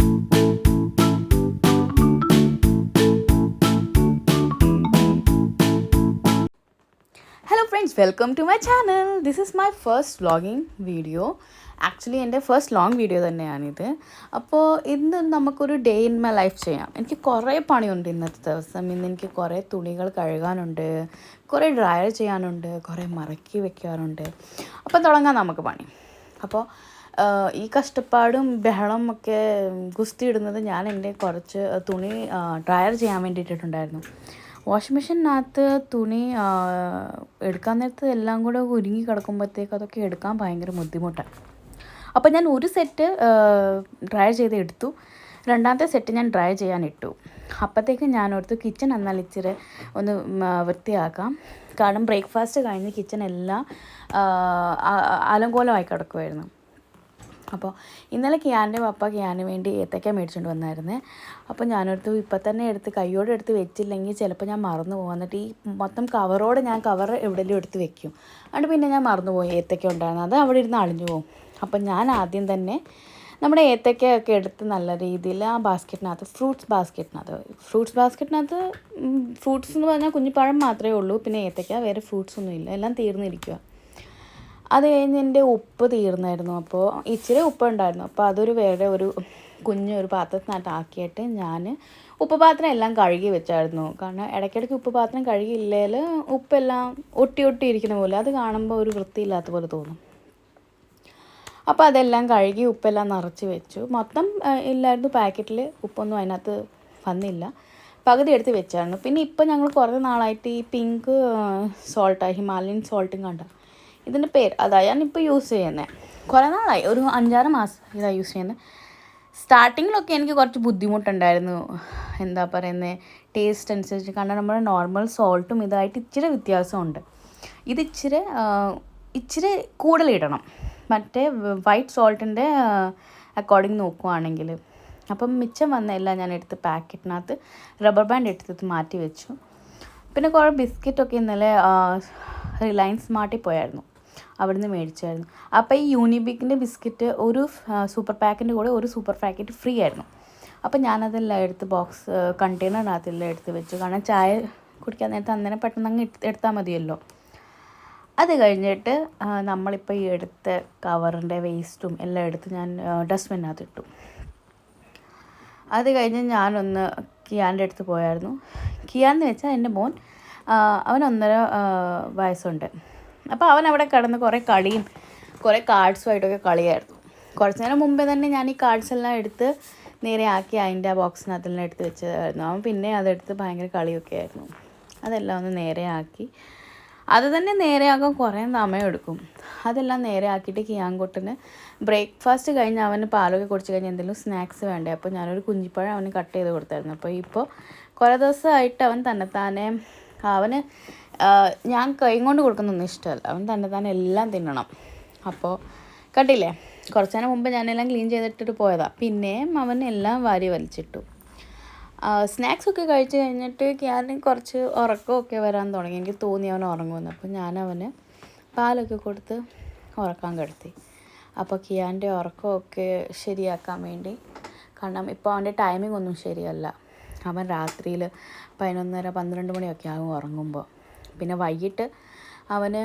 Hello friends, welcome to my channel. This is my first vlogging video. Actually എൻ്റെ first long video തന്നെയാണിത്. അപ്പോൾ ഇന്ന് നമുക്കൊരു day in my life ചെയ്യാം. എനിക്ക് കുറേ പണിയുണ്ട് ഇന്നത്തെ ദിവസം. ഇന്ന് എനിക്ക് കുറേ തുണികൾ കഴുകാനുണ്ട്, കുറേ ഡ്രയർ ചെയ്യാനുണ്ട്, കുറേ മറക്കി വെക്കാനുണ്ട്. അപ്പോൾ തുടങ്ങാം നമുക്ക് പണി. അപ്പോൾ ഈ കഷ്ടപ്പാടും ബഹളം ഒക്കെ ഗുസ്തി ഇടുന്നത് ഞാൻ എൻ്റെ കുറച്ച് തുണി ഡ്രയർ ചെയ്യാൻ വേണ്ടിയിട്ടുണ്ടായിരുന്നു. വാഷിംഗ് മെഷീനകത്ത് തുണി എടുക്കാൻ നേരത്ത് എല്ലാം കൂടെ ഒരുങ്ങി കിടക്കുമ്പോഴത്തേക്ക് അതൊക്കെ എടുക്കാൻ ഭയങ്കര ബുദ്ധിമുട്ടാണ്. അപ്പോൾ ഞാൻ ഒരു സെറ്റ് ഡ്രൈ ചെയ്ത് എടുത്തു, രണ്ടാമത്തെ സെറ്റ് ഞാൻ ഡ്രൈ ചെയ്യാൻ ഇട്ടു. അപ്പോഴത്തേക്ക് ഞാൻ ഓർത്തു കിച്ചൺ എന്നാൽ ഇച്ചിരി ഒന്ന് വൃത്തിയാക്കാം. കാരണം ബ്രേക്ക്ഫാസ്റ്റ് കഴിഞ്ഞ് കിച്ചൺ എല്ലാം അലങ്കോലമായി കിടക്കുമായിരുന്നു. അപ്പോൾ ഇന്നലെ കിയാൻ്റെ പപ്പ കിയാന് വേണ്ടി ഏത്തക്ക മേടിച്ചുകൊണ്ട് വന്നായിരുന്നേ. അപ്പോൾ ഞാനെടുത്ത് ഇപ്പം തന്നെ എടുത്ത് കയ്യോടെ എടുത്ത് വെച്ചില്ലെങ്കിൽ ചിലപ്പോൾ ഞാൻ മറന്നു പോകും. എന്നിട്ട് ഈ മൊത്തം കവറോടെ ഞാൻ കവർ എവിടെയെങ്കിലും എടുത്ത് വെക്കും. അതുകൊണ്ട് പിന്നെ ഞാൻ മറന്നുപോയി ഏത്തക്ക ഉണ്ടായിരുന്നു, അത് അവിടെ ഇരുന്ന് അളിഞ്ഞു പോകും. അപ്പം ഞാൻ ആദ്യം തന്നെ നമ്മുടെ ഏത്തക്കയൊക്കെ എടുത്ത് നല്ല രീതിയിൽ ആ ബാസ്ക്കറ്റിനകത്ത് ഫ്രൂട്ട്സ് ബാസ്ക്കറ്റിനകത്ത് ഫ്രൂട്ട്സ് എന്ന് പറഞ്ഞാൽ കുഞ്ഞിപ്പഴം മാത്രമേ ഉള്ളൂ, പിന്നെ ഏത്തക്ക, വേറെ ഫ്രൂട്ട്സ് ഒന്നും ഇല്ല, എല്ലാം തീർന്നിരിക്കുക. അത് കഴിഞ്ഞ് എൻ്റെ ഉപ്പ് തീർന്നായിരുന്നു. അപ്പോൾ ഇച്ചിരി ഉപ്പ് ഉണ്ടായിരുന്നു. അപ്പോൾ അതൊരു വേറെ ഒരു കുഞ്ഞൊരു പാത്രത്തിനകത്ത് ആക്കിയിട്ട് ഞാൻ ഉപ്പ് പാത്രം എല്ലാം കഴുകി വെച്ചായിരുന്നു. കാരണം ഇടയ്ക്കിടയ്ക്ക് ഉപ്പ് പാത്രം കഴുകിയില്ലെങ്കിൽ ഉപ്പെല്ലാം ഒട്ടി ഇരിക്കുന്ന പോലെ, അത് കാണുമ്പോൾ ഒരു വൃത്തിയില്ലാത്ത പോലെ തോന്നും. അപ്പോൾ അതെല്ലാം കഴുകി ഉപ്പെല്ലാം നിറച്ച് വെച്ചു. മൊത്തം ഇല്ലായിരുന്നു പാക്കറ്റിൽ, ഉപ്പൊന്നും അതിനകത്ത് വന്നില്ല, പകുതി എടുത്ത് വെച്ചായിരുന്നു. പിന്നെ ഇപ്പോൾ ഞങ്ങൾ കുറേ നാളായിട്ട് ഈ പിങ്ക് സോൾട്ടാണ്, ഹിമാലയൻ സോൾട്ടും കണ്ട ഇതിൻ്റെ പേര് അതാണ് ഞാനിപ്പോൾ യൂസ് ചെയ്യുന്നത്. കുറേ നാളായി, ഒരു 5-6 മാസം ഇതാണ് യൂസ് ചെയ്യുന്നത്. സ്റ്റാർട്ടിങ്ങിലൊക്കെ എനിക്ക് കുറച്ച് ബുദ്ധിമുട്ടുണ്ടായിരുന്നു, എന്താ പറയുന്നത്, ടേസ്റ്റ് അനുസരിച്ച്. കാരണം നമ്മുടെ നോർമൽ സോൾട്ടും ഇതായിട്ട് ഇച്ചിരി വ്യത്യാസമുണ്ട്. ഇത് ഇച്ചിരി കൂടുതലിടണം, മറ്റേ വൈറ്റ് സോൾട്ടിൻ്റെ അക്കോർഡിങ് നോക്കുവാണെങ്കിൽ. അപ്പം മിച്ചം വന്നതെല്ലാം ഞാൻ എടുത്ത് പാക്കറ്റിനകത്ത് റബ്ബർ ബാൻഡ് എടുത്ത് മാറ്റി വെച്ചു. പിന്നെ കുറേ ബിസ്ക്കറ്റൊക്കെ ഇന്നലെ റിലയൻസ് സ്മാർട്ടിൽ പോയായിരുന്നു, അവിടുന്ന് മേടിച്ചായിരുന്നു. അപ്പോൾ ഈ യൂണിബിക്കിൻ്റെ ബിസ്ക്കറ്റ് ഒരു സൂപ്പർ പാക്കിൻ്റെ കൂടെ ഒരു സൂപ്പർ പാക്കറ്റ് ഫ്രീ ആയിരുന്നു. അപ്പോൾ ഞാനതെല്ലാം എടുത്ത് കണ്ടെയ്നറിനകത്തെല്ലാം എടുത്ത് വെച്ചു. കാരണം ചായ കുടിക്കാൻ നേരത്തെ അന്നേരം പെട്ടെന്ന് അങ്ങ് എടുത്താൽ മതിയല്ലോ. അത് കഴിഞ്ഞിട്ട് നമ്മളിപ്പോൾ ഈ എടുത്ത കവറിൻ്റെ വേസ്റ്റും എല്ലാം എടുത്ത് ഞാൻ ഡസ്റ്റ്ബിനകത്ത് ഇട്ടു. അത് കഴിഞ്ഞ് ഞാനൊന്ന് കിയാൻ്റെ അടുത്ത് പോയായിരുന്നു. കിയാന്ന് വെച്ചാൽ എൻ്റെ മോൻ, അവൻ 1.5 വയസ്സുണ്ട്. അപ്പോൾ അവൻ അവിടെ കിടന്ന് കുറേ കളിയും കുറേ കാർഡ്സുമായിട്ടൊക്കെ കളിയായിരുന്നു. കുറച്ച് നേരം മുമ്പേ തന്നെ ഞാൻ ഈ കാർഡ്സ് എല്ലാം എടുത്ത് നേരെ ആക്കി അതിൻ്റെ ആ ബോക്സിനകത്തെല്ലാം എടുത്ത് വെച്ചതായിരുന്നു. അവൻ പിന്നെ അതെടുത്ത് ഭയങ്കര കളിയൊക്കെ ആയിരുന്നു. അതെല്ലാം ഒന്ന് നേരെ ആക്കി, അത് തന്നെ നേരെയാക്കാൻ കുറേ സമയം എടുക്കും. അതെല്ലാം നേരെ ആക്കിയിട്ട് കിയാൻകുട്ടന് ബ്രേക്ക്ഫാസ്റ്റ് കഴിഞ്ഞ് അവന് പാലൊക്കെ കുടിച്ച് കഴിഞ്ഞ് എന്തെങ്കിലും സ്നാക്സ് വേണ്ടേ, അപ്പോൾ ഞാനൊരു കുഞ്ഞിപ്പഴം അവന് കട്ട് ചെയ്ത് കൊടുത്തായിരുന്നു. അപ്പോൾ ഇപ്പോൾ കുറേ ദിവസമായിട്ട് അവൻ തന്നെത്താനെ, അവന് ഞാൻ കൈ കൊണ്ട് കൊടുക്കുന്നൊന്നും ഇഷ്ടമല്ല, അവൻ തന്നെത്താനെ എല്ലാം തിന്നണം. അപ്പോൾ കണ്ടില്ലേ, കുറച്ച് നേരം മുമ്പ് ഞാനെല്ലാം ക്ലീൻ ചെയ്തിട്ടിട്ട് പോയതാണ്. പിന്നെയും അവൻ എല്ലാം വാരി വലിച്ചിട്ടു. സ്നാക്സൊക്കെ കഴിച്ച് കഴിഞ്ഞിട്ട് കിയാന് കുറച്ച് ഉറക്കമൊക്കെ വരാൻ തുടങ്ങി. എനിക്ക് തോന്നി അവൻ ഉറങ്ങുമെന്ന്. അപ്പോൾ ഞാനവന് പാലൊക്കെ കൊടുത്ത് ഉറക്കാൻ കിടത്തി. അപ്പോൾ കിയാൻ്റെ ഉറക്കമൊക്കെ ശരിയാക്കാൻ വേണ്ടി, കാരണം ഇപ്പോൾ അവൻ്റെ ടൈമിംഗ് ഒന്നും ശരിയല്ല. അവൻ രാത്രിയിൽ 11:30-12 മണിയൊക്കെ ആകും ഉറങ്ങുമ്പോൾ. പിന്നെ വൈകിട്ട് അവന്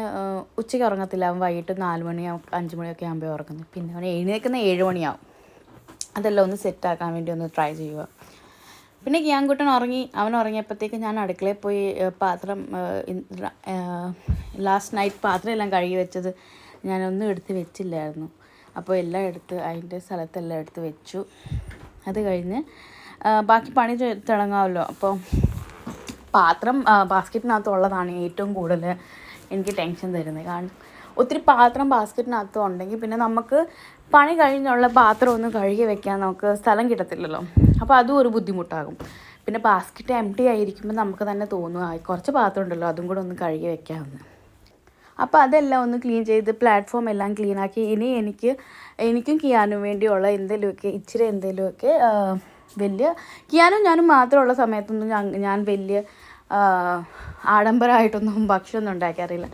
ഉച്ചയ്ക്ക് ഉറങ്ങത്തില്ല, അവൻ വൈകിട്ട് 4 മണി 5 മണിയൊക്കെ ആകുമ്പോൾ ഉറങ്ങുന്നത്. പിന്നെ അവൻ എഴുന്നേൽക്കുന്ന 7 മണിയാവും. അതെല്ലാം ഒന്ന് സെറ്റാക്കാൻ വേണ്ടി ഒന്ന് ട്രൈ ചെയ്യുക. പിന്നെ കിയാൻകുട്ടൻ അവൻ ഉറങ്ങിയപ്പോഴത്തേക്ക് ഞാൻ അടുക്കളയിൽ പോയി പാത്രം, ലാസ്റ്റ് നൈറ്റ് പാത്രം എല്ലാം കഴുകി വെച്ചത് ഞാനൊന്നും എടുത്ത് വെച്ചില്ലായിരുന്നു. അപ്പോൾ എല്ലാം എടുത്ത് അതിൻ്റെ സ്ഥലത്തെല്ലാം എടുത്ത് വെച്ചു. അത് കഴിഞ്ഞ് ബാക്കി പണി തുടങ്ങാമല്ലോ. അപ്പോൾ പാത്രം ബാസ്ക്കറ്റിനകത്തുള്ളതാണ് ഏറ്റവും കൂടുതൽ എനിക്ക് ടെൻഷൻ തരുന്നത്. കാരണം ഒത്തിരി പാത്രം ബാസ്ക്കറ്റിനകത്ത് ഉണ്ടെങ്കിൽ പിന്നെ നമുക്ക് പണി കഴിഞ്ഞുള്ള പാത്രം ഒന്ന് കഴുകി വെക്കാൻ നമുക്ക് സ്ഥലം കിട്ടത്തില്ലല്ലോ. അപ്പോൾ അതും ഒരു ബുദ്ധിമുട്ടാകും. പിന്നെ ബാസ്ക്കറ്റ് എംപ്റ്റി ആയിരിക്കുമ്പോൾ നമുക്ക് തന്നെ തോന്നുക കുറച്ച് പാത്രം ഉണ്ടല്ലോ, അതും കൂടെ ഒന്ന് കഴുകി വെക്കാമെന്ന്. അപ്പോൾ അതെല്ലാം ഒന്ന് ക്ലീൻ ചെയ്ത് പ്ലാറ്റ്ഫോം എല്ലാം ക്ലീനാക്കി ഇനി എനിക്കും കിയാനും വേണ്ടിയുള്ള എന്തെങ്കിലുമൊക്കെ വലിയ കിയാനും ഞാനും മാത്രമുള്ള സമയത്തൊന്നും ഞാൻ വലിയ ആഡംബരമായിട്ടൊന്നും ഭക്ഷണമൊന്നും ഉണ്ടാക്കാറില്ല.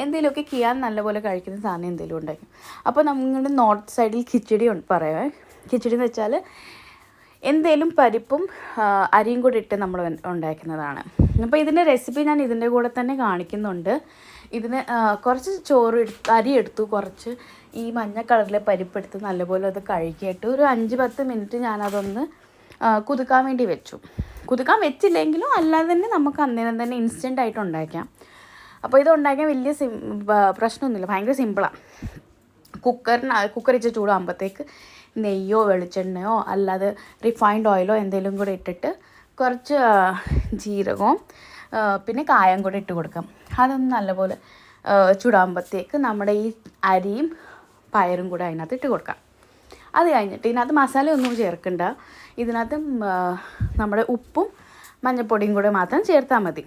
എന്തെങ്കിലുമൊക്കെ കിയാൻ നല്ലപോലെ കഴിക്കുന്ന സാധനം എന്തെങ്കിലും ഉണ്ടാക്കും. അപ്പോൾ നമ്മുടെ നോർത്ത് സൈഡിൽ കിച്ചടി പറയാം. കിച്ചടി എന്ന് വെച്ചാൽ എന്തേലും പരിപ്പും അരിയും കൂടി ഇട്ട് നമ്മൾ ഉണ്ടാക്കുന്നതാണ്. അപ്പോൾ ഇതിൻ്റെ റെസിപ്പി ഞാൻ ഇതിൻ്റെ കൂടെ തന്നെ കാണിക്കുന്നുണ്ട്. ഇതിന് കുറച്ച് അരി എടുത്തു, കുറച്ച് ഈ മഞ്ഞ കളറിലെ പരിപ്പെടുത്ത് നല്ലപോലെ അത് കഴുകിയിട്ട് ഒരു 5-10 മിനിറ്റ് ഞാനതൊന്ന് കുതിക്കാൻ വേണ്ടി വെച്ചു. കുതിക്കാൻ വെച്ചില്ലെങ്കിലും അല്ലാതെ തന്നെ നമുക്ക് അന്നേരം തന്നെ ഇൻസ്റ്റൻ്റ് ആയിട്ട് ഉണ്ടാക്കാം. അപ്പോൾ ഇത് ഉണ്ടാക്കാൻ വലിയ പ്രശ്നമൊന്നുമില്ല, ഭയങ്കര സിമ്പിളാണ്. കുക്കർ വെച്ച് ചൂടാകുമ്പോഴത്തേക്ക് നെയ്യോ വെളിച്ചെണ്ണയോ അല്ലാതെ റിഫൈൻഡ് ഓയിലോ എന്തെങ്കിലും കൂടെ ഇട്ടിട്ട് കുറച്ച് ജീരകവും പിന്നെ കായം കൂടെ ഇട്ട് കൊടുക്കാം. അതൊന്ന് നല്ലപോലെ ചൂടാകുമ്പോഴത്തേക്ക് നമ്മുടെ ഈ അരിയും പയറും കൂടെ അതിനകത്ത് ഇട്ട് കൊടുക്കാം. അത് കഴിഞ്ഞിട്ട് ഇതിനകത്ത് മസാല ഒന്നും ചേർക്കണ്ട. ഇതിനകത്ത് നമ്മുടെ ഉപ്പും മഞ്ഞൾപ്പൊടിയും കൂടെ മാത്രം ചേർത്താൽ മതി.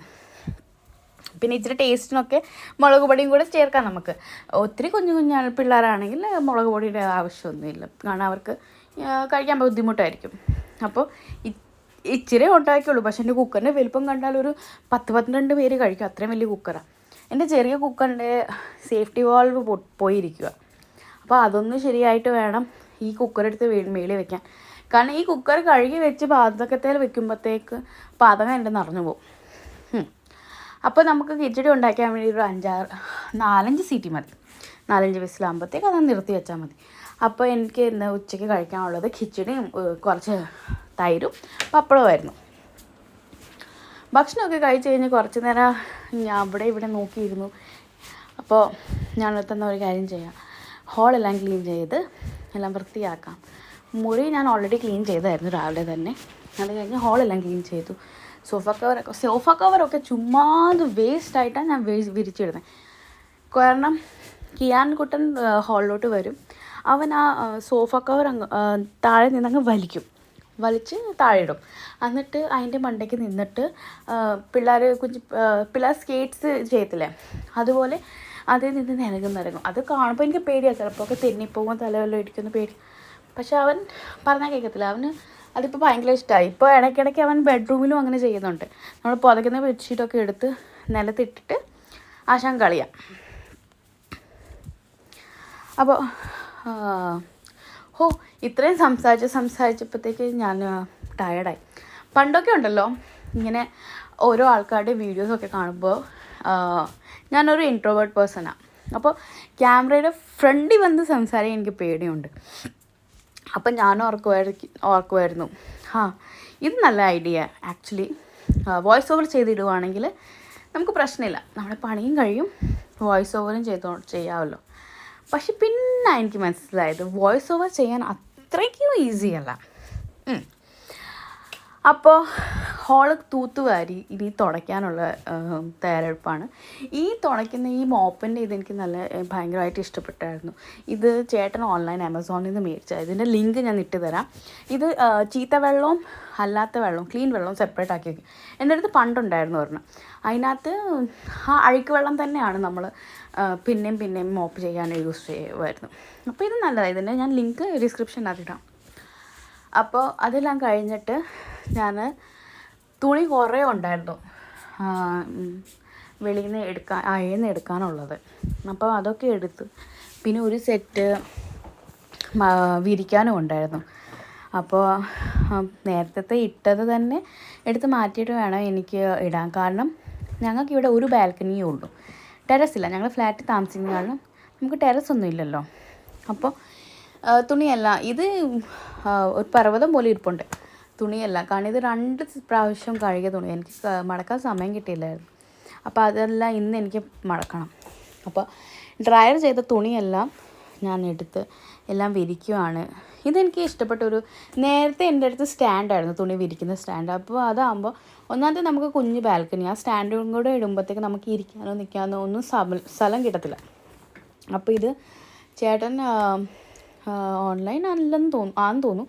പിന്നെ ഇച്ചിരി ടേസ്റ്റിനൊക്കെ മുളക് പൊടിയും കൂടെ ചേർക്കാം നമുക്ക്. ഒത്തിരി കുഞ്ഞു പിള്ളേരാണെങ്കിൽ മുളക് പൊടിയുടെ ആവശ്യമൊന്നുമില്ല, കാരണം അവർക്ക് കഴിക്കാൻ ബുദ്ധിമുട്ടായിരിക്കും. അപ്പോൾ ഇച്ചിരി ഉണ്ടാക്കിയുള്ളൂ. പക്ഷേ എൻ്റെ കുക്കറിൻ്റെ വലിപ്പം കണ്ടാൽ ഒരു 10-12 പേര് കഴിക്കും, അത്രയും വലിയ കുക്കറാണ്. എൻ്റെ ചെറിയ കുക്കറിൻ്റെ സേഫ്റ്റി വാൾവ് പോയിരിക്കുക. അപ്പോൾ അതൊന്ന് ശരിയായിട്ട് വേണം ഈ കുക്കറെടുത്ത് മേളിൽ വെക്കാൻ. കാരണം ഈ കുക്കർ കഴുകി വെച്ച് പാചകത്തിൽ വെക്കുമ്പോഴത്തേക്ക് പാചകം എൻ്റെ നിറഞ്ഞു പോകും. അപ്പോൾ നമുക്ക് കിച്ചടി ഉണ്ടാക്കാൻ വേണ്ടി ഒരു 4-5 സീറ്റി മതി. 4-5 വിസിലാകുമ്പോഴത്തേക്ക് അത് നിർത്തി വെച്ചാൽ മതി. അപ്പോൾ എനിക്ക് ഇന്ന് ഉച്ചയ്ക്ക് കഴിക്കാനുള്ളത് ഖിച്ചടിയും കുറച്ച് തൈരും പപ്പടവുമായിരുന്നു. ഭക്ഷണമൊക്കെ കഴിച്ച് കഴിഞ്ഞ് കുറച്ച് നേരം ഞാൻ ഇവിടെ നോക്കിയിരുന്നു. അപ്പോൾ ഞാൻ തന്നെ ഒരു കാര്യം ചെയ്യാം, ഹോളെല്ലാം ക്ലീൻ ചെയ്ത് എല്ലാം വൃത്തിയാക്കാം. മുറി ഞാൻ ഓൾറെഡി ക്ലീൻ ചെയ്തായിരുന്നു രാവിലെ തന്നെ. അത് കഴിഞ്ഞ് ഹോളെല്ലാം ക്ലീൻ ചെയ്തു. സോഫ കവറൊക്കെ ചുമ്മാതെ വേസ്റ്റായിട്ടാണ് ഞാൻ വിരിച്ചിടുന്നത്. കാരണം കിയാൻ കുട്ടൻ ഹോളിലോട്ട് വരും, അവൻ ആ സോഫ കവർ താഴെ നിന്നങ്ങ് വലിച്ച് താഴെ ഇടും. എന്നിട്ട് അതിൻ്റെ മണ്ടയ്ക്ക് നിന്നിട്ട് പിള്ളേർ സ്കേറ്റ്സ് ചെയ്യത്തില്ലേ, അതുപോലെ അതിൽ നിന്ന് നിരങ്ങും. അത് കാണുമ്പോൾ എനിക്ക് പേടിയാണ്, ചിലപ്പോൾ തെന്നിപ്പോകും, തലവെല്ലാം ഇടിക്കുന്ന പേടി. പക്ഷെ അവൻ പറഞ്ഞാൽ കേൾക്കത്തില്ല. അവന് അതിപ്പോൾ ഭയങ്കര ഇഷ്ടമായി. ഇപ്പോൾ ഇടയ്ക്കിടയ്ക്ക് അവൻ ബെഡ്റൂമിലും അങ്ങനെ ചെയ്യുന്നുണ്ട്. നമ്മൾ പുതയ്ക്കുന്ന ബെഡ്ഷീറ്റൊക്കെ എടുത്ത് നിലത്തിട്ടിട്ട് ആശാൻ കളിയാം. അപ്പോൾ ഇത്രയും സംസാരിച്ചപ്പോഴത്തേക്ക് ഞാൻ ടയർഡായി. പണ്ടൊക്കെ ഉണ്ടല്ലോ ഇങ്ങനെ ഓരോ ആൾക്കാരുടെ വീഡിയോസൊക്കെ കാണുമ്പോൾ ഞാനൊരു ഇൻട്രോവേർട്ട് പേഴ്സണാണ്. അപ്പോൾ ക്യാമറയുടെ ഫ്രണ്ടിൽ വന്ന് സംസാരിക്കാൻ എനിക്ക് പേടിയുണ്ട്. അപ്പം ഞാൻ ഓർക്കുമായിരുന്നു ഇത് നല്ല ഐഡിയ. ആക്ച്വലി വോയിസ് ഓവർ ചെയ്തിടുവാണെങ്കിൽ നമുക്ക് പ്രശ്നമില്ല, നമ്മുടെ പണിയും കഴിയും, വോയിസ് ഓവറും ചെയ്യാമല്ലോ. പക്ഷെ പിന്നെ എനിക്ക് മനസ്സിലായത് വോയിസ് ഓവർ ചെയ്യാൻ അത്രയ്ക്കും ഈസിയല്ല. അപ്പോൾ ഹോള് തൂത്തുവാരി ഇനി തുടയ്ക്കാനുള്ള തയ്യാറെടുപ്പാണ്. തുടയ്ക്കുന്ന ഈ മോപ്പിൻ്റെ ഇതെനിക്ക് ഭയങ്കരമായിട്ട് ഇഷ്ടപ്പെട്ടായിരുന്നു. ഇത് ചേട്ടൻ ഓൺലൈൻ ആമസോണിൽ നിന്ന് മേടിച്ചത്. ഇതിൻ്റെ ലിങ്ക് ഞാൻ ഇട്ട് തരാം. ഇത് ചീത്ത വെള്ളവും അല്ലാത്ത വെള്ളവും ക്ലീൻ വെള്ളവും സെപ്പറേറ്റ് ആക്കി വയ്ക്കും. എൻ്റെ അടുത്ത് പണ്ടുണ്ടായിരുന്നു ഒരെണ്ണം. അതിനകത്ത് ആ അഴുക്ക് വെള്ളം തന്നെയാണ് നമ്മൾ പിന്നെയും മോപ്പ് ചെയ്യാൻ യൂസ് ചെയ്യുമായിരുന്നു. അപ്പോൾ ഇത് നല്ലതാണ്. ഇതിൻ്റെ ഞാൻ ലിങ്ക് ഡിസ്ക്രിപ്ഷനകത്ത് ഇടാം. അപ്പോൾ അതെല്ലാം കഴിഞ്ഞിട്ട് ഞാൻ തുണി കുറേ ഉണ്ടായിരുന്നു വെളിയിൽ നിന്ന് അയന്ന് എടുക്കാനുള്ളത്. അപ്പോൾ അതൊക്കെ എടുത്ത് പിന്നെ ഒരു സെറ്റ് വിരിക്കാനും ഉണ്ടായിരുന്നു. അപ്പോൾ നേരത്തെ ഇട്ടത് തന്നെ എടുത്ത് മാറ്റിയിട്ട് വേണം എനിക്ക് ഇടാൻ. കാരണം ഞങ്ങൾക്കിവിടെ ഒരു ബാൽക്കണിയേ ഉള്ളൂ, ടെറസില്ല. ഞങ്ങൾ ഫ്ലാറ്റിൽ താമസിക്കുന്ന കാരണം നമുക്ക് ടെറസൊന്നും ഇല്ലല്ലോ. അപ്പോൾ തുണിയല്ല, ഇത് ഒരു പർവ്വതം പോലെ ഇരിപ്പുണ്ട് തുണിയല്ല. കാരണം ഇത് 2 പ്രാവശ്യം കഴുകിയ തുണി, എനിക്ക് മടക്കാൻ സമയം കിട്ടിയില്ലായിരുന്നു. അപ്പോൾ അതെല്ലാം ഇന്ന് എനിക്ക് മടക്കണം. അപ്പോൾ ഡ്രയർ ചെയ്ത തുണിയെല്ലാം ഞാൻ എടുത്ത് എല്ലാം വിരിക്കുവാണ്. ഇതെനിക്ക് ഇഷ്ടപ്പെട്ടൊരു, നേരത്തെ എൻ്റെ അടുത്ത് സ്റ്റാൻഡായിരുന്നു, തുണി വിരിക്കുന്ന സ്റ്റാൻഡ്. അപ്പോൾ അതാകുമ്പോൾ ഒന്നാമത്തെ നമുക്ക് കുഞ്ഞ് ബാൽക്കണി, ആ സ്റ്റാൻഡും കൂടെ ഇടുമ്പോഴത്തേക്ക് നമുക്ക് ഇരിക്കാനോ നിൽക്കാനോ ഒന്നും സ്ഥലം കിട്ടത്തില്ല. അപ്പോൾ ഇത് ചേട്ടൻ ഓൺലൈൻ ആണെന്ന് തോന്നുന്നു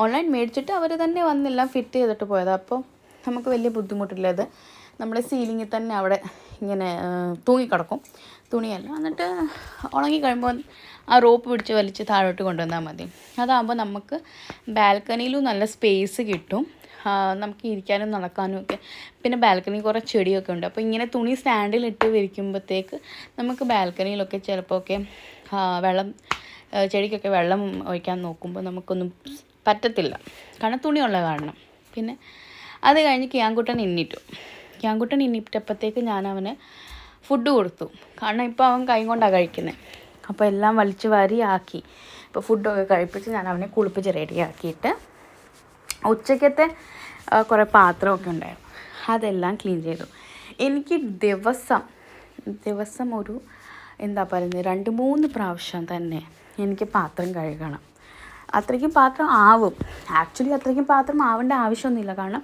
ഓൺലൈൻ മേടിച്ചിട്ട് അവർ തന്നെ വന്നെല്ലാം ഫിറ്റ് ചെയ്തിട്ട് പോയത്. അപ്പോൾ നമുക്ക് വലിയ ബുദ്ധിമുട്ടില്ല. ഇത് നമ്മുടെ സീലിങ്ങിൽ തന്നെ അവിടെ ഇങ്ങനെ തൂങ്ങിക്കിടക്കും തുണിയെല്ലാം. എന്നിട്ട് ഉണങ്ങി കഴിയുമ്പോൾ ആ റോപ്പ് പിടിച്ച് വലിച്ച് താഴോട്ട് കൊണ്ടുവന്നാൽ മതി. അതാകുമ്പോൾ നമുക്ക് ബാൽക്കണിയിലും നല്ല സ്പേസ് കിട്ടും, നമുക്ക് ഇരിക്കാനും നടക്കാനും ഒക്കെ. പിന്നെ ബാൽക്കണി കുറേ ചെടിയൊക്കെ ഉണ്ട്. അപ്പോൾ ഇങ്ങനെ തുണി സ്റ്റാൻഡിലിട്ട് വിരിക്കുമ്പോഴത്തേക്ക് നമുക്ക് ബാൽക്കണിയിലൊക്കെ ചിലപ്പോൾ ഒക്കെ ചെടിക്കൊക്കെ വെള്ളം ഒഴിക്കാൻ നോക്കുമ്പോൾ നമുക്കൊന്നും പറ്റത്തില്ല, കാരണം തുണിയുള്ള കാരണം. പിന്നെ അത് കഴിഞ്ഞ് കിയാങ്കുട്ടൻ ഇന്നിട്ടപ്പോഴത്തേക്ക് ഞാൻ അവന് ഫുഡ് കൊടുത്തു. കാരണം ഇപ്പോൾ അവൻ കൈ കൊണ്ടാണ് കഴിക്കുന്നത്. അപ്പോൾ എല്ലാം വലിച്ചു വാരി ആക്കി. ഇപ്പോൾ ഫുഡൊക്കെ കഴിപ്പിച്ച് ഞാൻ അവനെ കുളിപ്പിച്ച് റെഡിയാക്കിയിട്ട് ഉച്ചക്കത്തെ കുറേ പാത്രമൊക്കെ ഉണ്ടായിരുന്നു, അതെല്ലാം ക്ലീൻ ചെയ്തു. എനിക്ക് ദിവസം ഒരു എന്താ പറയുന്നത് 2-3 പ്രാവശ്യം തന്നെ എനിക്ക് പാത്രം കഴുകണം. അത്രയ്ക്കും പാത്രം ആവും. ആക്ച്വലി അത്രയ്ക്കും പാത്രം ആവേണ്ട ആവശ്യമൊന്നുമില്ല, കാരണം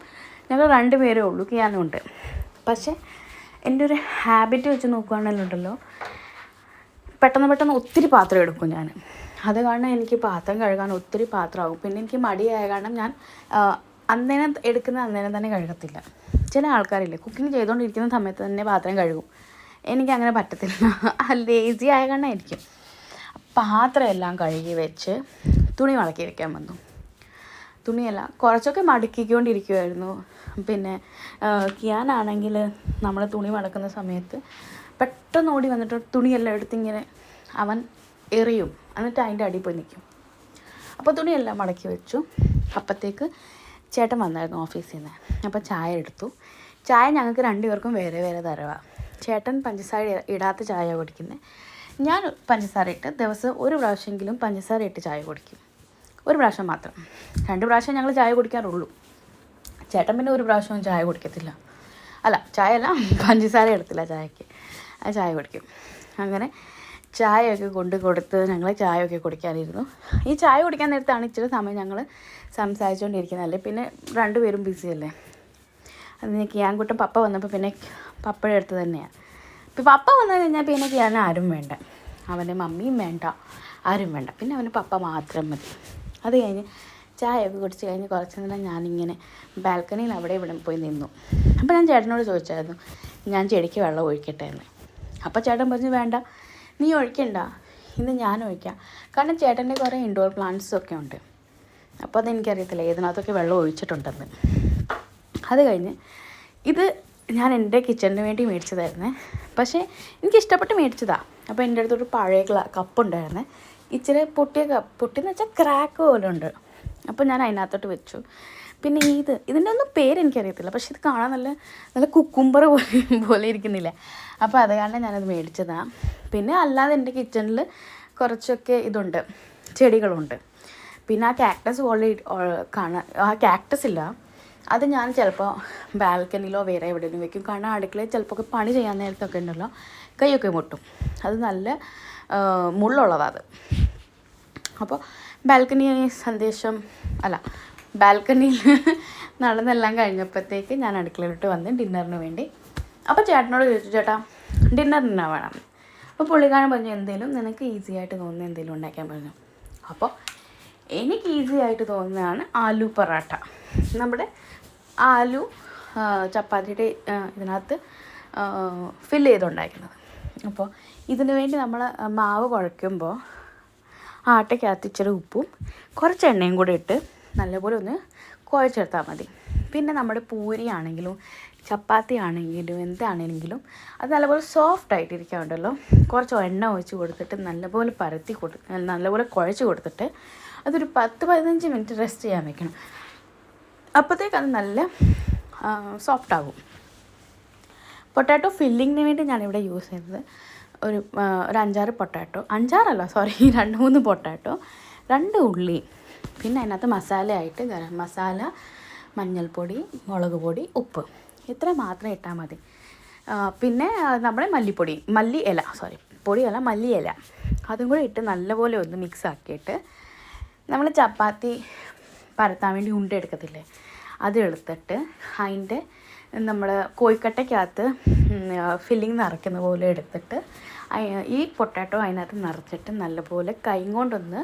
ഞങ്ങൾ 2 പേരേ ഉള്ളൂ, കിയാനുണ്ട്. പക്ഷേ എൻ്റെ ഒരു ഹാബിറ്റ് വെച്ച് നോക്കുകയാണെന്നുണ്ടല്ലോ, പെട്ടെന്ന് ഒത്തിരി പാത്രം എടുക്കും ഞാൻ. അത് കാരണം എനിക്ക് പാത്രം കഴുകാൻ ഒത്തിരി പാത്രമാകും. പിന്നെ എനിക്ക് മടിയായ കാരണം ഞാൻ അന്നേരം തന്നെ കഴുകത്തില്ല. ചില ആൾക്കാരില്ലേ കുക്കിംഗ് ചെയ്തുകൊണ്ടിരിക്കുന്ന സമയത്ത് തന്നെ പാത്രം കഴുകും. എനിക്കങ്ങനെ പറ്റത്തില്ല, ലേസി ആയ കാരണമായിരിക്കും. പാത്രം എല്ലാം കഴുകി വെച്ച് തുണി മടക്കി വയ്ക്കാൻ വന്നു. തുണിയെല്ലാം കുറച്ചൊക്കെ മടക്കിക്കൊണ്ടിരിക്കുമായിരുന്നു. പിന്നെ കിയാനാണെങ്കിൽ നമ്മൾ തുണി മടക്കുന്ന സമയത്ത് പെട്ടെന്ന് ഓടി വന്നിട്ട് തുണിയെല്ലാം എടുത്തിങ്ങനെ അവൻ എറിയും, എന്നിട്ട് അതിൻ്റെ അടിയിൽ പോയി നിൽക്കും. അപ്പോൾ തുണിയെല്ലാം മടക്കി വെച്ചു. അപ്പോഴത്തേക്ക് ചേട്ടൻ വന്നായിരുന്നു ഓഫീസിൽ നിന്ന്. അപ്പോൾ ചായ എടുത്തു. ചായ ഞങ്ങൾക്ക് 2 പേർക്കും വേറെ തരവാ. ചേട്ടൻ പഞ്ചസാര ഇടാത്ത ചായ കുടിക്കുന്നത്, ഞാൻ പഞ്ചസാര ഇട്ട് ദിവസം 1 പ്രാവശ്യമെങ്കിലും പഞ്ചസാര ഇട്ട് ചായ കുടിക്കും. 1 പ്രാവശ്യം മാത്രം. 2 പ്രാവശ്യം ഞങ്ങൾ ചായ കുടിക്കാറുള്ളൂ. ചേട്ടൻ പിന്നെ 1 പ്രാവശ്യവും ചായ കുടിക്കത്തില്ല. ചായയല്ല, പഞ്ചസാര എടുത്തില്ല ചായക്ക്, ആ ചായ കുടിക്കും. അങ്ങനെ ചായയൊക്കെ കൊടുത്ത് ഞങ്ങൾ ചായയൊക്കെ കുടിക്കാനിരുന്നു. ഈ ചായ കുടിക്കാൻ നേരത്താണ് ഇച്ചിരി സമയം ഞങ്ങൾ സംസാരിച്ചുകൊണ്ടിരിക്കുന്നതല്ലേ. പിന്നെ 2 പേരും ബിസിയല്ലേ. അതിന് കിയാൻകുട്ടൻ പപ്പ വന്നപ്പോൾ പിന്നെ പപ്പയുടെ അടുത്ത് തന്നെയാണ്. ഇപ്പോൾ പപ്പ വന്നു കഴിഞ്ഞാൽ പിന്നെ കിയാൻ ആരും വേണ്ട, അവൻ്റെ മമ്മിയും വേണ്ട, ആരും വേണ്ട. പിന്നെ അവന് പപ്പ മാത്രം മതി. അത് കഴിഞ്ഞ് ചായയൊക്കെ കുടിച്ച് കഴിഞ്ഞ് കുറച്ച് നേരം ഞാനിങ്ങനെ ബാൽക്കണിയിൽ അവിടെ ഇവിടെ പോയി നിന്നു. അപ്പോൾ ഞാൻ ചേട്ടനോട് ചോദിച്ചായിരുന്നു, ഞാൻ ചെടിക്ക് വെള്ളം ഒഴിക്കട്ടെ എന്ന്. അപ്പോൾ ചേട്ടൻ പറഞ്ഞു, വേണ്ട, നീ ഒഴിക്കണ്ട, ഇന്ന് ഞാൻ ഒഴിക്കാം. കാരണം ചേട്ടൻ്റെ കുറേ ഇൻഡോർ പ്ലാന്റ്സൊക്കെ ഉണ്ട്. അപ്പോൾ അതെനിക്കറിയത്തില്ല ഏതിനകത്തൊക്കെ വെള്ളം ഒഴിച്ചിട്ടുണ്ടെന്ന്. അത് കഴിഞ്ഞ് ഇത് ഞാൻ എൻ്റെ കിച്ചണിന് വേണ്ടി മേടിച്ചതായിരുന്നേ. പക്ഷേ എനിക്കിഷ്ടപ്പെട്ട് മേടിച്ചതാണ്. അപ്പോൾ എൻ്റെ അടുത്തൊരു പഴയ കപ്പുണ്ടായിരുന്നേ, ഇച്ചിരി പൊട്ടിയെന്ന് വെച്ചാൽ ക്രാക്ക് പോലെ ഉണ്ട്. അപ്പോൾ ഞാൻ അതിനകത്തോട്ട് വെച്ചു. പിന്നെ ഇതിൻ്റെ ഒന്നും പേരെനിക്കറിയത്തില്ല, പക്ഷെ ഇത് കാണാൻ നല്ല കുക്കുംബർ പോലെ ഇരിക്കുന്നില്ല. അപ്പോൾ അത് കാരണം ഞാനത് മേടിച്ചതാണ്. പിന്നെ അല്ലാതെ എൻ്റെ കിച്ചണിൽ കുറച്ചൊക്കെ ഇതുണ്ട്, ചെടികളുണ്ട്. പിന്നെ ആ കാക്ടസ് കാക്ടസ് ഇല്ല, അത് ഞാൻ ചിലപ്പോൾ ബാൽക്കണിയിലോ വേറെ എവിടെയെങ്കിലും വെക്കും. കാരണം അടുക്കളയിൽ ചിലപ്പോൾ പണി ചെയ്യാൻ നേരത്തൊക്കെ ഉണ്ടല്ലോ കൈയൊക്കെ മുട്ടും, അത് നല്ല മുള്ളുള്ളതാണ് അത്. അപ്പോൾ ബാൽക്കണിയിൽ നടന്നെല്ലാം കഴിഞ്ഞപ്പോഴത്തേക്ക് ഞാൻ അടുക്കളയിലോട്ട് വന്ന് ഡിന്നറിന് വേണ്ടി. അപ്പോൾ ചേട്ടനോട് ചോദിച്ചു, ചേട്ടാ ഡിന്നറിനാ വേണം. അപ്പോൾ പുള്ളിക്കാരൻ പറഞ്ഞു, നിനക്ക് ഈസി ആയിട്ട് തോന്നുന്ന എന്തെങ്കിലും ഉണ്ടാക്കാൻ പറഞ്ഞു. അപ്പോൾ എനിക്ക് ഈസി ആയിട്ട് തോന്നുന്നതാണ് ആലു പൊറാട്ട. നമ്മുടെ ആലു ചപ്പാത്തിയുടെ ഇതിനകത്ത് ഫില്ല് ചെയ്തുണ്ടാക്കുന്നത്. അപ്പോൾ ഇതിന് വേണ്ടി നമ്മൾ മാവ് കുഴയ്ക്കുമ്പോൾ ആട്ടയ്ക്കകത്ത് ഇച്ചിരി ഉപ്പും കുറച്ച് എണ്ണയും കൂടെ ഇട്ട് നല്ലപോലെ ഒന്ന് കുഴച്ചെടുത്താൽ മതി. പിന്നെ നമ്മുടെ പൂരി ആണെങ്കിലും ചപ്പാത്തി ആണെങ്കിലും എന്താണെങ്കിലും അത് നല്ലപോലെ സോഫ്റ്റായിട്ടിരിക്കാറുണ്ടല്ലോ, കുറച്ച് എണ്ണ ഒഴിച്ച് കൊടുത്തിട്ട് നല്ലപോലെ നല്ലപോലെ കുഴച്ച് കൊടുത്തിട്ട് അതൊരു 10-15 മിനിറ്റ് റെസ്റ്റ് ചെയ്യാൻ വെക്കണം. അപ്പോഴത്തേക്ക് അത് നല്ല സോഫ്റ്റാകും. പൊട്ടാറ്റോ ഫില്ലിങ്ങിന് വേണ്ടി ഞാനിവിടെ യൂസ് ചെയ്തത് ഒരു 5-6 പൊട്ടാറ്റോ, 2-3 പൊട്ടാറ്റോ, 2 ഉള്ളി, പിന്നെ അതിനകത്ത് മസാലയായിട്ട് ഗരം മസാല, മഞ്ഞൾപ്പൊടി, മുളക് പൊടി, ഉപ്പ്, ഇത്ര മാത്രം ഇട്ടാൽ മതി. പിന്നെ നമ്മുടെ മല്ലിയില അതും കൂടി ഇട്ട് നല്ലപോലെ ഒന്ന് മിക്സ് ആക്കിയിട്ട് നമ്മൾ ചപ്പാത്തി പരത്താൻ വേണ്ടി ഉണ്ട എടുക്കത്തില്ലേ, അത് എടുത്തിട്ട് അതിൻ്റെ നമ്മൾ കോഴിക്കട്ടയ്ക്കകത്ത് ഫില്ലിങ് നിറയ്ക്കുന്ന പോലെ എടുത്തിട്ട് ഈ പൊട്ടാറ്റോ അതിനകത്ത് നിറച്ചിട്ട് നല്ലപോലെ കൈ കൊണ്ടൊന്ന്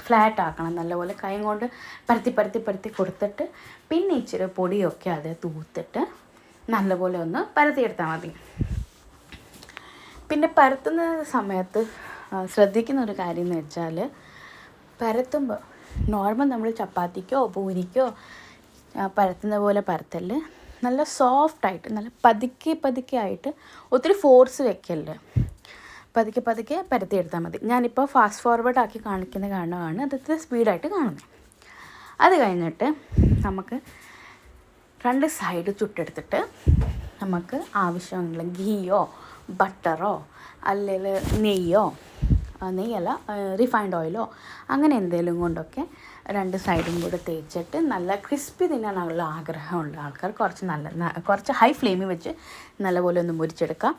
ഫ്ലാറ്റ് ആക്കണം. നല്ലപോലെ കൈ കൊണ്ട് പരത്തി കൊടുത്തിട്ട് പിന്നെ ഇച്ചിരി പൊടിയൊക്കെ അത് തൂത്തിട്ട് നല്ലപോലെ ഒന്ന് പരത്തിയെടുത്താൽ മതി. പിന്നെ പരത്തുന്ന സമയത്ത് ശ്രദ്ധിക്കുന്ന ഒരു കാര്യം എന്ന് വെച്ചാൽ, പരത്തുമ്പോൾ നോർമൽ നമ്മൾ ചപ്പാത്തിക്കോ പൂരിക്കോ പരത്തുന്ന പോലെ പരത്തല്, നല്ല സോഫ്റ്റായിട്ട് നല്ല പതുക്കെ ആയിട്ട്, ഒത്തിരി ഫോഴ്സ് വെക്കല്. പതുക്കെ പതുക്കെ പരത്തിയെടുത്താൽ മതി. ഞാനിപ്പോൾ ഫാസ്റ്റ് ഫോർവേഡ് ആക്കി കാണിക്കുന്ന കാരണമാണ് അത് സ്പീഡായിട്ട് കാണുന്നത്. അത് കഴിഞ്ഞിട്ട് നമുക്ക് 2 സൈഡ് ചുട്ടെടുത്തിട്ട് നമുക്ക് ആവശ്യമുള്ള ഗീയോ ബട്ടറോ അല്ലെങ്കിൽ നെയ്യല്ല റിഫൈൻഡ് ഓയിലോ അങ്ങനെ എന്തെങ്കിലും കൊണ്ടൊക്കെ 2 സൈഡും കൂടെ തേച്ചിട്ട് നല്ല ക്രിസ്പി തിന്നാനുള്ള ആഗ്രഹമുള്ള ആൾക്കാർ കുറച്ച് ഹൈ ഫ്ലെയിമിൽ വെച്ച് നല്ലപോലെ ഒന്ന് മുരിച്ചെടുക്കുക.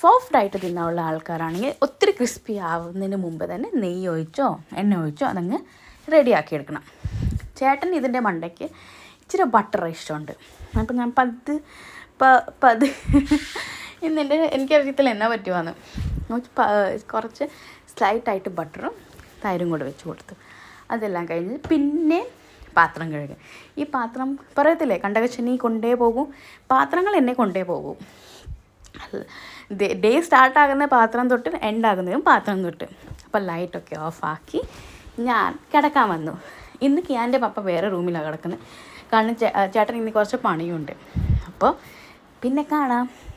സോഫ്റ്റായിട്ട് തിന്നാനുള്ള ആൾക്കാരാണെങ്കിൽ ഒത്തിരി ക്രിസ്പി ആവുന്നതിന് മുമ്പ് തന്നെ നെയ്യ് ഒഴിച്ചോ എണ്ണ ഒഴിച്ചോ അതങ്ങ് റെഡിയാക്കിയെടുക്കണം. ചേട്ടൻ ഇതിൻ്റെ മണ്ടയ്ക്ക് ഇച്ചിരി ബട്ടർ ഇഷ്ടമുണ്ട്. അപ്പം ഞാൻ ഇന്നെൻ്റെ എനിക്കറിയത്തില്ല എന്നാ പറ്റുവാന്ന് കുറച്ച് സ്ലൈറ്റായിട്ട് ബട്ടറും തൈരും കൂടെ വെച്ച് കൊടുത്തു. അതെല്ലാം കഴിഞ്ഞ് പിന്നെ പാത്രം കഴുകുക. ഈ പാത്രം പറയത്തില്ലേ കണ്ടകശനി കൊണ്ടേ പോകും, പാത്രങ്ങൾ എന്നെ കൊണ്ടേ പോകും. ഡേ സ്റ്റാർട്ടാകുന്ന പാത്രം തൊട്ട് എൻഡാകുന്നതും പാത്രം തൊട്ട്. അപ്പോൾ ലൈറ്റൊക്കെ ഓഫാക്കി ഞാൻ കിടക്കാൻ വന്നു. ഇന്ന് കിയാൻ്റെ പപ്പ വേറെ റൂമിലാണ് കിടക്കുന്നത്. കാരണം ചേട്ടൻ ഇന്ന് കുറച്ച് പണിയുണ്ട്. അപ്പോൾ പിന്നെ കാണാം.